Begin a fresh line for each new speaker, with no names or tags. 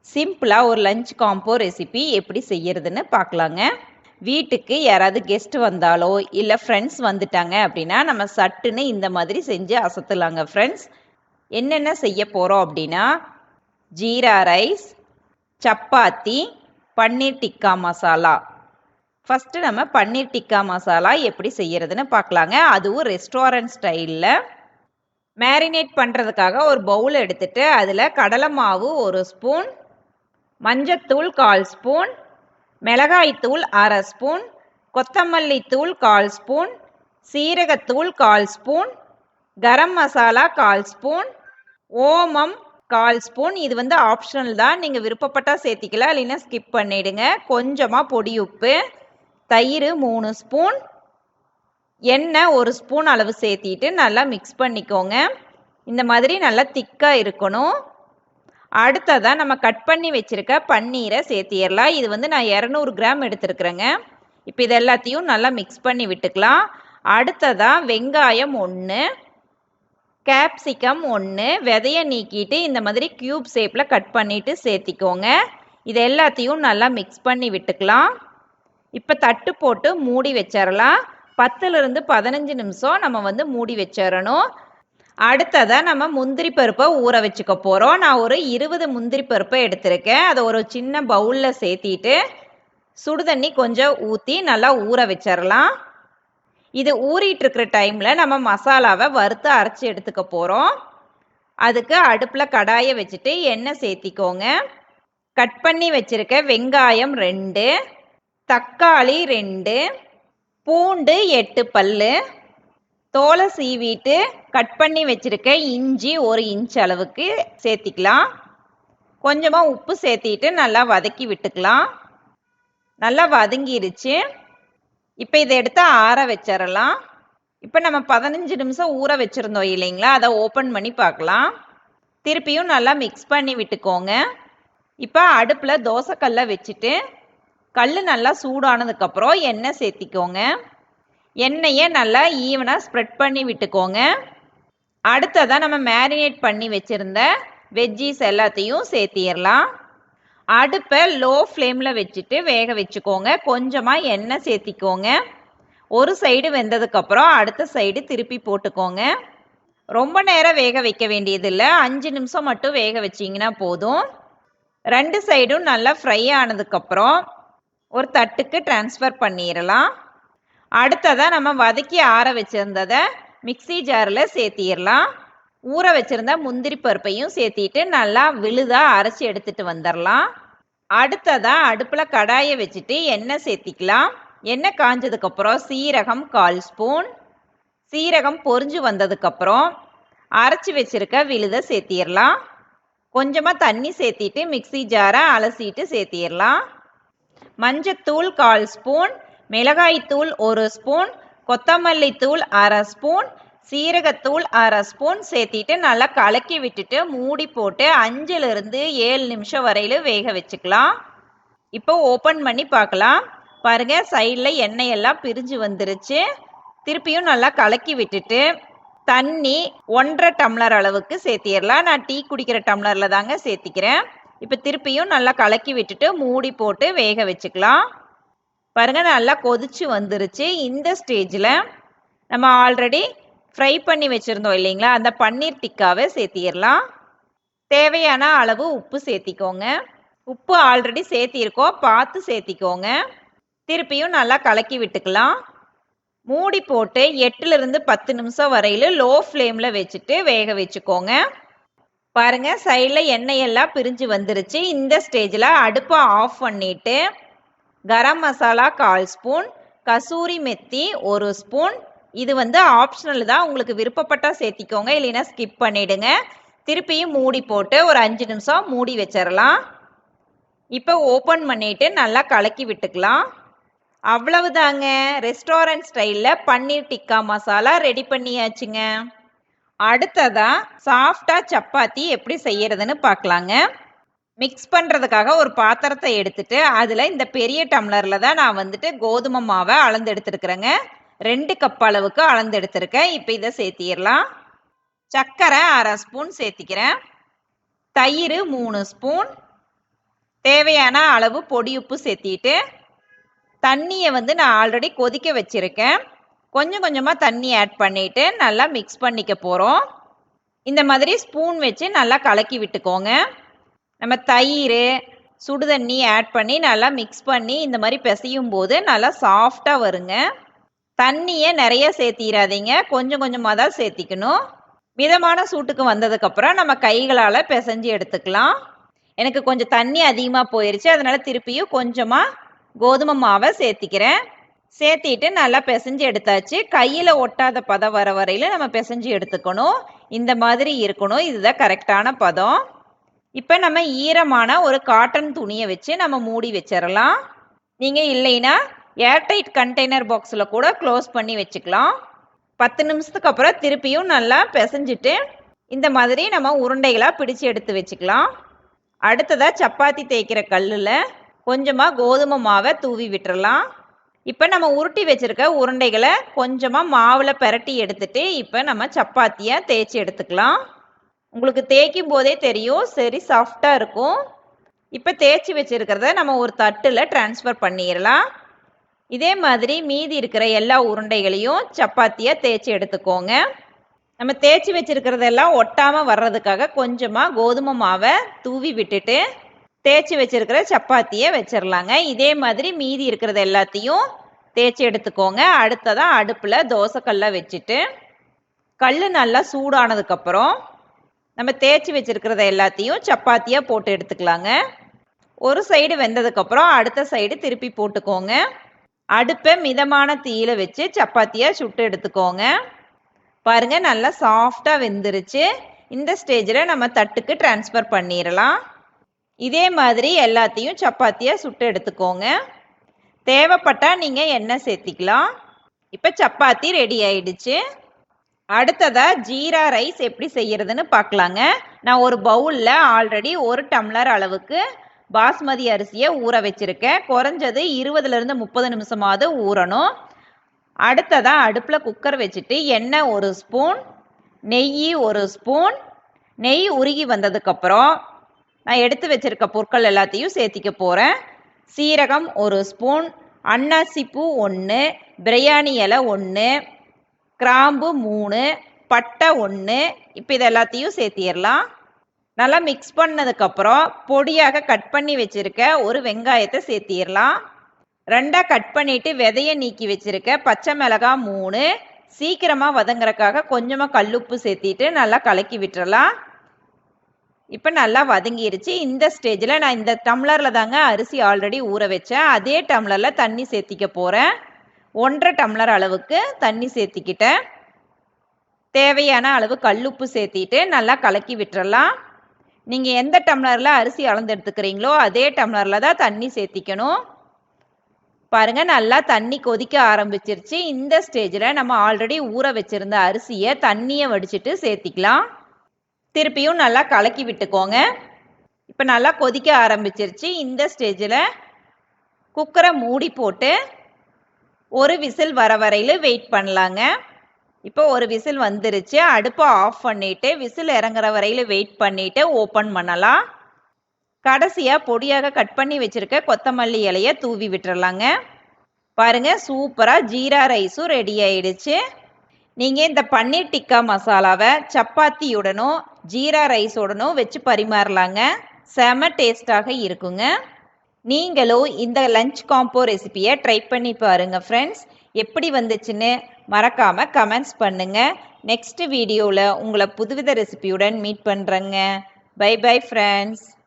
சிம்பிளாக ஒரு lunch combo recipe எப்படி செய்யறதுன்னு பார்க்கலாங்க. வீட்டுக்கு யாராவது கெஸ்ட் வந்தாலோ இல்லை ஃப்ரெண்ட்ஸ் வந்துட்டாங்க அப்படின்னா நம்ம சட்டுன்னு இந்த மாதிரி செஞ்சு அசத்தலாங்க ஃப்ரெண்ட்ஸ். என்னென்ன செய்ய போகிறோம் அப்படின்னா ஜீரா ரைஸ், சப்பாத்தி, பன்னீர் டிக்கா மசாலா. ஃபஸ்ட்டு நம்ம பன்னீர் டிக்கா மசாலா எப்படி செய்யறதுன்னு பார்க்கலாங்க. அதுவும் ரெஸ்டாரண்ட் ஸ்டைலில். மேரினேட் பண்ணுறதுக்காக ஒரு பவுல் எடுத்துட்டு அதில் கடலை மாவு 1 ஸ்பூன், மஞ்சத்தூள் 1/4 ஸ்பூன், மிளகாய்த்தூள் 1/2 ஸ்பூன், கொத்தமல்லி தூள் 1/4 ஸ்பூன், சீரகத்தூள் 1/4 ஸ்பூன், கரம் மசாலா 1/4 ஸ்பூன், ஓமம் 1/4 ஸ்பூன். இது வந்து ஆப்ஷனல் தான், நீங்கள் விருப்பப்பட்டால் சேர்த்திக்கலாம், இல்லைன்னா ஸ்கிப் பண்ணிவிடுங்க. கொஞ்சமாக பொடி உப்பு, தயிர் 3 ஸ்பூன், எண்ணெய் 1 ஸ்பூன் அளவு சேர்த்திட்டு நல்லா மிக்ஸ் பண்ணிக்கோங்க. இந்த மாதிரி நல்லா திக்காக இருக்கணும். அடுத்ததாக நம்ம கட் பண்ணி வச்சுருக்க பன்னீரை சேர்த்திடலாம். இது வந்து நான் 200 கிராம் எடுத்துருக்குறேங்க. இப்போ இது எல்லாத்தையும் நல்லா மிக்ஸ் பண்ணி விட்டுக்கலாம். அடுத்ததாக வெங்காயம் 1, கேப்சிகம் 1 விதையை நீக்கிட்டு இந்த மாதிரி க்யூப் ஷேப்பில் கட் பண்ணிவிட்டு சேர்த்திக்கோங்க. இது எல்லாத்தையும் நல்லா மிக்ஸ் பண்ணி விட்டுக்கலாம். இப்போ தட்டு போட்டு மூடி வச்சிடலாம். 10லிருந்து 15 நிமிஷம் நம்ம வந்து மூடி வச்சிடணும். அடுத்ததாக நம்ம முந்திரி பருப்பை ஊற வச்சுக்க போகிறோம். நான் ஒரு 20 முந்திரி பருப்பை எடுத்திருக்கேன். அதை ஒரு சின்ன பவுலில் சேர்த்திட்டு சுடுதண்ணி கொஞ்சம் ஊற்றி நல்லா ஊற வச்சிடலாம். இது ஊறிட்டு இருக்கிற டைமில் நம்ம மசாலாவை வறுத்து அரைச்சி எடுத்துக்க போகிறோம். அதுக்கு அடுப்பில் கடாயை வச்சுட்டு எண்ணெய் சேர்த்திக்கோங்க. கட் பண்ணி வச்சுருக்க வெங்காயம் 2, தக்காளி 2, பூண்டு 8 பல்லு, தோலை சீவிட்டு கட் பண்ணி வச்சுருக்க இஞ்சி 1 இன்ச் அளவுக்கு சேர்த்திக்கலாம். கொஞ்சமாக உப்பு சேர்த்திட்டு நல்லா வதக்கி விட்டுக்கலாம். நல்லா வதங்கிருச்சு. இப்போ இதை எடுத்து ஆற வச்சிடலாம். இப்போ நம்ம 15 நிமிஷம் ஊற வச்சுருந்தோம் இல்லைங்களா, அதை ஓப்பன் பண்ணி பார்க்கலாம். திருப்பியும் நல்லா மிக்ஸ் பண்ணி விட்டுக்கோங்க. இப்போ அடுப்பில் தோசைக்கல்லை வச்சுட்டு கல் நல்லா சூடானதுக்கப்புறம் எண்ணெய் சேர்த்திக்கோங்க. எண்ணெயை நல்லா ஈவனாக ஸ்ப்ரெட் பண்ணி விட்டுக்கோங்க. அடுத்ததாக நம்ம மேரினேட் பண்ணி வச்சுருந்த வெஜ்ஜீஸ் எல்லாத்தையும் சேர்த்திடலாம். அடுப்பை லோ ஃப்ளேமில் வச்சுட்டு வேக வச்சுக்கோங்க. கொஞ்சமாக எண்ணெய் சேர்த்திக்கோங்க. ஒரு சைடு வெந்ததுக்கப்புறம் அடுத்த சைடு திருப்பி போட்டுக்கோங்க. ரொம்ப நேரம் வேக வைக்க வேண்டியதில்லை, 5 நிமிஷம் மட்டும் வேக வச்சிங்கன்னா போதும். 2 சைடும் நல்லா ஃப்ரை ஆனதுக்கப்புறம் ஒரு தட்டுக்கு ட்ரான்ஸ்ஃபர் பண்ணிடலாம். அடுத்ததாக நம்ம வதக்கி ஆற வச்சுருந்ததை மிக்ஸி ஜாரில் சேர்த்திடலாம். ஊற வச்சுருந்த முந்திரி பருப்பையும் சேர்த்திட்டு நல்லா விழுதாக அரைச்சி எடுத்துகிட்டு வந்துடலாம். அடுத்ததாக அடுப்பில் கடாயை வச்சுட்டு எண்ணெய் சேர்த்திக்கலாம். எண்ணெய் காஞ்சதுக்கப்புறம் சீரகம் 1/4 ஸ்பூன், சீரகம் பொரிஞ்சு வந்ததுக்கப்புறம் அரைச்சி வச்சுருக்க விழுதை சேர்த்திடலாம். கொஞ்சமாக தண்ணி சேர்த்திட்டு மிக்ஸி ஜாரை அலசிட்டு சேர்த்திடலாம். மஞ்சத்தூள் 1/4 ஸ்பூன், மிளகாய்த்தூள் 1 ஸ்பூன், கொத்தமல்லி தூள் 1/2 ஸ்பூன், சீரகத்தூள் 1/2 ஸ்பூன் சேர்த்திட்டு நல்லா கலக்கி விட்டுட்டு மூடி போட்டு 5லிருந்து 7 நிமிஷம் வரையிலும் வேக வச்சுக்கலாம். இப்போ ஓப்பன் பண்ணி பார்க்கலாம். பாருங்கள், சைடில் எண்ணெயெல்லாம் பிரிஞ்சு வந்துருச்சு. திருப்பியும் நல்லா கலக்கி விட்டுட்டு தண்ணி 1.5 டம்ளர் அளவுக்கு சேர்த்திடலாம். நான் டீ குடிக்கிற டம்ளரில் தாங்க சேர்த்திக்கிறேன். இப்போ திருப்பியும் நல்லா கலக்கி விட்டுட்டு மூடி போட்டு வேக வச்சுக்கலாம். பாருங்கள், நல்லா கொதிச்சு வந்துருச்சு. இந்த ஸ்டேஜில் நம்ம ஆல்ரெடி ஃப்ரை பண்ணி வச்சுருந்தோம் இல்லைங்களா, அந்த பன்னீர் டிக்காவை சேர்த்திடலாம். தேவையான அளவு உப்பு சேர்த்திக்கோங்க. உப்பு ஆல்ரெடி சேர்த்திருக்கோம், பார்த்து சேர்த்திக்கோங்க. திருப்பியும் நல்லா கலக்கி விட்டுக்கலாம். மூடி போட்டு 8லிருந்து 10 நிமிஷம் வரையிலும் லோ ஃப்ளேமில் வச்சுட்டு வேக வச்சுக்கோங்க. பாருங்கள், சைடில் எண்ணெயெல்லாம் பிரிஞ்சு வந்துருச்சு. இந்த ஸ்டேஜில் அடுப்பை ஆஃப் பண்ணிவிட்டு கரம் மசாலா 1/4 ஸ்பூன், கசூரி மெத்தி 1 ஸ்பூன். இது வந்து ஆப்ஷனல் தான், உங்களுக்கு விருப்பப்பட்டால் சேர்த்திக்கோங்க, இல்லைன்னா ஸ்கிப் பண்ணிவிடுங்க. திருப்பியும் மூடி போட்டு ஒரு 5 நிமிஷம் மூடி வச்சிடலாம். இப்போ ஓப்பன் பண்ணிவிட்டு நல்லா கலக்கி விட்டுக்கலாம். அவ்வளவுதாங்க, ரெஸ்டாரண்ட் ஸ்டைலில் பன்னீர் டிக்கா மசாலா ரெடி பண்ணியாச்சுங்க. அடுத்ததாக சாஃப்டாக சப்பாத்தி எப்படி செய்யறதுன்னு பார்க்கலாங்க. மிக்ஸ் பண்ணுறதுக்காக ஒரு பாத்திரத்தை எடுத்துட்டு அதில் இந்த பெரிய டம்ளரில் தான் நான் வந்துட்டு கோதுமை மாவை அளந்து எடுத்துருக்குறேங்க. 2 கப் அளவுக்கு அளந்து எடுத்துருக்கேன். இப்போ இதை சேர்த்திடலாம். சர்க்கரை 1/2 ஸ்பூன் சேர்த்திக்கிறேன். தயிர் 3 ஸ்பூன், தேவையான அளவு பொடி உப்பு சேர்த்திட்டு தண்ணியை நான் ஆல்ரெடி கொதிக்க வச்சுருக்கேன். கொஞ்சம் கொஞ்சமாக தண்ணி ஆட் பண்ணிவிட்டு நல்லா மிக்ஸ் பண்ணிக்க போகிறோம். இந்த மாதிரி ஸ்பூன் வச்சு நல்லா கலக்கி விட்டுக்கோங்க. நம்ம தயிர் சுடுதண்ணி ஆட் பண்ணி நல்லா மிக்ஸ் பண்ணி இந்த மாதிரி பிசையும் போது நல்லா சாஃப்டாக வருங்க. தண்ணியை நிறைய சேர்த்திடாதீங்க, கொஞ்சம் கொஞ்சமாக தான் சேர்த்திக்கணும். மிதமான சூட்டுக்கு வந்ததுக்கப்புறம் நம்ம கைகளால் பிசைஞ்சு எடுத்துக்கலாம். எனக்கு கொஞ்சம் தண்ணி அதிகமாக போயிடுச்சு, அதனால் திருப்பியும் கொஞ்சமாக கோதுமை மாவை சேர்த்திக்கிறேன். சேர்த்திட்டு நல்லா பிசைஞ்சு எடுத்தாச்சு. கையில் ஒட்டாத பதம் வர வரையில் நம்ம பிசைஞ்சு எடுத்துக்கணும். இந்த மாதிரி இருக்கணும், இதுதான் கரெக்டான பதம். இப்போ நம்ம ஈரமான ஒரு காட்டன் துணியை வச்சு நம்ம மூடி வச்சிடலாம். நீங்கள் இல்லைன்னா ஏர்டைட் கண்டெய்னர் பாக்ஸில் கூட க்ளோஸ் பண்ணி வச்சுக்கலாம். 10 நிமிஷத்துக்கு அப்புறம் திருப்பியும் நல்லா பிசைஞ்சிட்டு இந்த மாதிரி நம்ம உருண்டைகளாக பிடிச்சு எடுத்து வச்சுக்கலாம். அடுத்ததாக சப்பாத்தி தேய்க்கிற கல்லில் கொஞ்சமாக கோதுமை மாவை தூவி விட்டுறலாம். இப்போ நம்ம உருட்டி வச்சுருக்க உருண்டைகளை கொஞ்சமாக மாவில் பிரட்டி எடுத்துட்டு இப்போ நம்ம சப்பாத்தியை தேய்ச்சி எடுத்துக்கலாம். உங்களுக்கு தேய்க்கும் போதே தெரியும், சரி சாஃப்டாக இருக்கும். இப்போ தேய்ச்சி வச்சுருக்கிறத நம்ம ஒரு தட்டில் ட்ரான்ஸ்ஃபர் பண்ணிடலாம். இதே மாதிரி மீதி இருக்கிற எல்லா உருண்டைகளையும் சப்பாத்தியை தேய்ச்சி எடுத்துக்கோங்க. நம்ம தேய்ச்சி வச்சுருக்கிறதெல்லாம் ஒட்டாமல் வர்றதுக்காக கொஞ்சமாக கோதுமை மாவை தூவி விட்டுட்டு தேய்ச்சி வச்சுருக்கிற சப்பாத்தியை வச்சிடலாங்க. இதே மாதிரி மீதி இருக்கிறது எல்லாத்தையும் தேய்ச்சி எடுத்துக்கோங்க. அடுத்ததாக அடுப்பில் தோசைக்கல்லை வச்சுட்டு கல் நல்லா சூடானதுக்கப்புறம் நம்ம தேய்ச்சி வச்சுருக்கிறத எல்லாத்தையும் சப்பாத்தியாக போட்டு எடுத்துக்கலாங்க. ஒரு சைடு வெந்ததுக்கப்புறம் அடுத்த சைடு திருப்பி போட்டுக்கோங்க. அடுப்பை மிதமான தீயில வச்சு சப்பாத்தியாக சுட்டு எடுத்துக்கோங்க. பாருங்கள், நல்லா சாஃப்டாக வெந்துருச்சு. இந்த ஸ்டேஜில் நம்ம தட்டுக்கு ட்ரான்ஸ்ஃபர் பண்ணிடலாம். இதே மாதிரி எல்லாத்தையும் சப்பாத்தியாக சுட்டு எடுத்துக்கோங்க. தேவைப்பட்டால் நீங்கள் எண்ணெய் சேர்த்திக்கலாம். இப்போ சப்பாத்தி ரெடி ஆயிடுச்சு. அடுத்ததாக ஜீரா ரைஸ் எப்படி செய்யறதுன்னு பார்க்கலாங்க. நான் ஒரு பவுலில் ஆல்ரெடி 1 டம்ளர் அளவுக்கு பாஸ்மதி அரிசியை ஊற வச்சுருக்கேன். குறைஞ்சது 20லேருந்து 30 நிமிஷமாவது ஊறணும். அடுத்ததாக அடுப்பில் குக்கர் வச்சுட்டு எண்ணெய் 1 ஸ்பூன், நெய் 1 ஸ்பூன். நெய் உருகி வந்ததுக்கப்புறம் நான் எடுத்து வச்சுருக்க பொருட்கள் எல்லாத்தையும் சேர்த்திக்க போகிறேன். சீரகம் 1 ஸ்பூன், அன்னாசி பூ 1, பிரியாணி இலை 1, கிராம்பு 3, பட்டை 1. இப்போ இது எல்லாத்தையும் சேர்த்திடலாம். நல்லா மிக்ஸ் பண்ணதுக்கப்புறம் பொடியாக கட் பண்ணி வச்சுருக்க ஒரு வெங்காயத்தை சேர்த்திடலாம். 2ஆக கட் பண்ணிவிட்டு விதையை நீக்கி வச்சுருக்க பச்சை மிளகாய் 3. சீக்கிரமாக வதங்குறதுக்காக கொஞ்சமாக கல்லுப்பு சேர்த்திட்டு நல்லா கலக்கி விட்டுறலாம். இப்போ நல்லா வதங்கிருச்சு. இந்த ஸ்டேஜில் நான் இந்த டம்ளரில் தாங்க அரிசி ஆல்ரெடி ஊற வச்சேன். அதே டம்ளரில் தண்ணி சேர்த்திக்க போகிறேன். 1.5 டம்ளர் அளவுக்கு தண்ணி சேர்த்திக்கிட்டேன். தேவையான அளவு கல்லுப்பு சேர்த்திட்டு நல்லா கலக்கி விட்டுறலாம். நீங்கள் எந்த டம்ளரில் அரிசி அளந்து எடுத்துக்கிறீங்களோ அதே டம்ளரில் தான் தண்ணி சேர்த்திக்கணும். பாருங்கள், நல்லா தண்ணி கொதிக்க ஆரம்பிச்சிருச்சு. இந்த ஸ்டேஜில் நம்ம ஆல்ரெடி ஊற வச்சுருந்த அரிசியை தண்ணியை வடிச்சிட்டு சேர்த்திக்கலாம். திருப்பியும் நல்லா கலக்கி விட்டுக்கோங்க. இப்போ நல்லா கொதிக்க ஆரம்பிச்சிருச்சு. இந்த ஸ்டேஜில் குக்கரை மூடி போட்டு ஒரு விசில் வர வரையில் வெயிட் பண்ணலாங்க. இப்போ ஒரு விசில் வந்துருச்சு. அடுப்பை ஆஃப் பண்ணிவிட்டு விசில் இறங்குற வரையில் வெயிட் பண்ணிவிட்டு ஓப்பன் பண்ணலாம். கடைசியாக பொடியாக கட் பண்ணி வச்சுருக்க கொத்தமல்லி இலையை தூவி விட்டுறலாங்க. பாருங்கள், சூப்பராக ஜீரா ரைஸும் ரெடி ஆயிடுச்சு. நீங்கள் இந்த பன்னீர் டிக்கா மசாலாவை சப்பாத்தியுடனும் ஜீரா ரைஸோடனும் வச்சு பரிமாறலாங்க. செம டேஸ்டாக இருக்குங்க. நீங்களும் இந்த லஞ்ச் காம்போ ரெசிபியை ட்ரை பண்ணி பாருங்கள் ஃப்ரெண்ட்ஸ். எப்படி வந்துச்சுன்னு மறக்காமல் கமெண்ட்ஸ் பண்ணுங்கள். நெக்ஸ்ட் வீடியோவில் உங்களை புதுவித ரெசிபியுடன் மீட் பண்ணுறேங்க. Bye bye friends.